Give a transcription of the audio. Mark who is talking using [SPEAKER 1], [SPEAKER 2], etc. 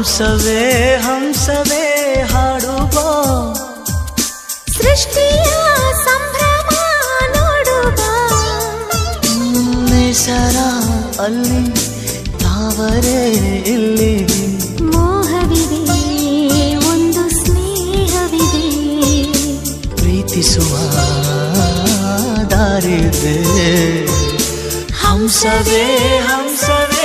[SPEAKER 1] ಹಂಸವೇ ಹಂಸವೇ ಹಾಡುವ
[SPEAKER 2] ಸೃಷ್ಟಿಯ ಸಂಭ್ರಮ ನೋಡುವ
[SPEAKER 1] ನೇಸರ ಅಲ್ಲಿ ತಾವರೆ ಇಲ್ಲಿ
[SPEAKER 2] ಮೋಹವಿದೆ ಒಂದು ಸ್ನೇಹವಿದೆ
[SPEAKER 1] ಪ್ರೀತಿಸುವ ದಾರಿದೆ ಹಂಸವೇ ಹಂಸವೇ